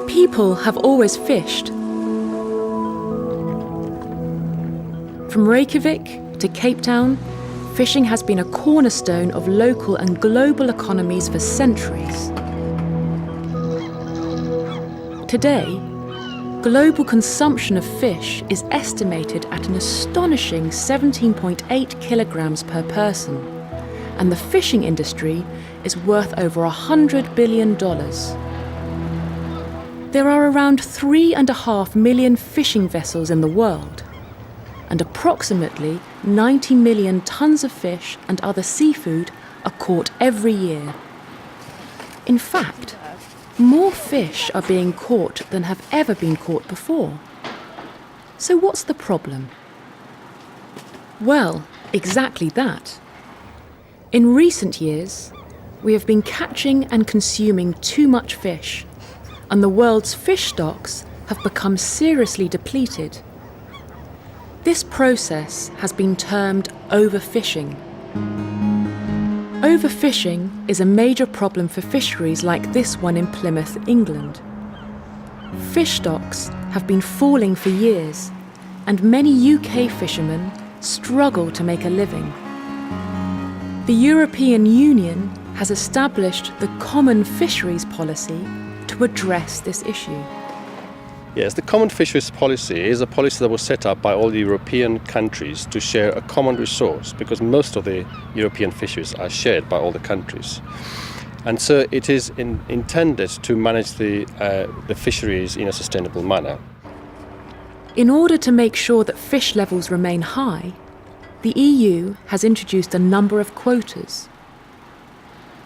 People have always fished. From Reykjavik to Cape Town, fishing has been a cornerstone of local and global economies for centuries. Today, global consumption of fish is estimated at an astonishing 17.8 kilograms per person, and the fishing industry is worth over $100 billion. There are around 3.5 million fishing vessels in the world, and approximately 90 million tons of fish and other seafood are caught every year. In fact, more fish are being caught than have ever been caught before. So what's the problem? Well, exactly that. In recent years, we have been catching and consuming too much fish, and the world's fish stocks have become seriously depleted. This process has been termed overfishing. Overfishing is a major problem for fisheries like this one in Plymouth, England. Fish stocks have been falling for years, and many UK fishermen struggle to make a living. The European Union has established the Common Fisheries Policy to address this issue. Yes, the Common Fisheries Policy is a policy that was set up by all the European countries to share a common resource, because most of the European fisheries are shared by all the countries. And so it is intended to manage the fisheries in a sustainable manner. In order to make sure that fish levels remain high, the EU has introduced a number of quotas.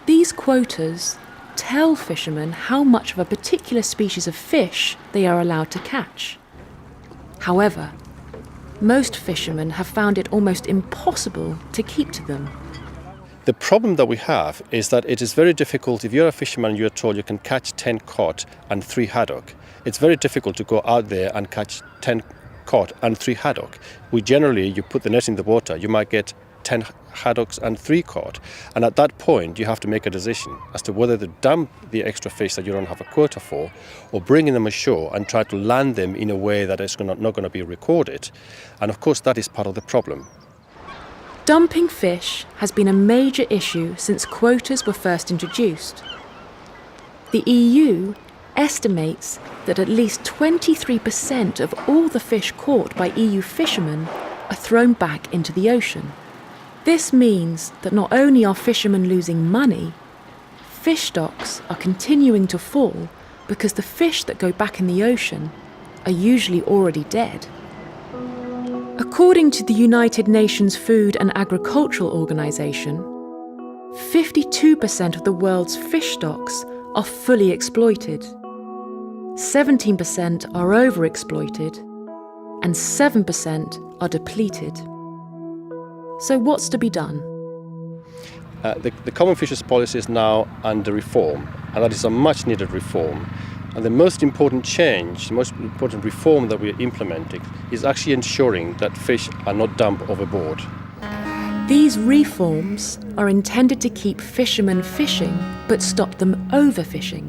These quotas tell fishermen how much of a particular species of fish they are allowed to catch. However, most fishermen have found it almost impossible to keep to them. The problem that we have is that it is very difficult. If you're a fisherman and you're told you can catch 10 cod and 3 haddock, it's very difficult to go out there and catch 10 cod and 3 haddock. You put the net in the water, you might get 10 haddocks and 3 cod, and at that point you have to make a decision as to whether to dump the extra fish that you don't have a quota for, or bring them ashore and try to land them in a way that is not going to be recorded. And of course that is part of the problem. Dumping fish has been a major issue since quotas were first introduced. The EU estimates that at least 23% of all the fish caught by EU fishermen are thrown back into the ocean. This means that not only are fishermen losing money, fish stocks are continuing to fall because the fish that go back in the ocean are usually already dead. According to the United Nations Food and Agricultural Organization, 52% of the world's fish stocks are fully exploited, 17% are overexploited, and 7% are depleted. So what's to be done? The Common Fisheries Policy is now under reform, and that is a much needed reform. And the most important change, the most important reform that we are implementing is actually ensuring that fish are not dumped overboard. These reforms are intended to keep fishermen fishing but stop them overfishing.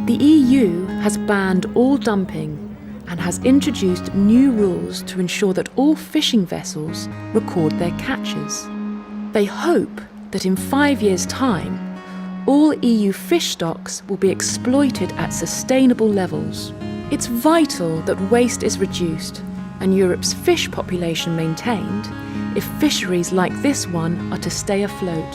The EU has banned all dumping and has introduced new rules to ensure that all fishing vessels record their catches. They hope that in 5 years' time, all EU fish stocks will be exploited at sustainable levels. It's vital that waste is reduced and Europe's fish population maintained if fisheries like this one are to stay afloat.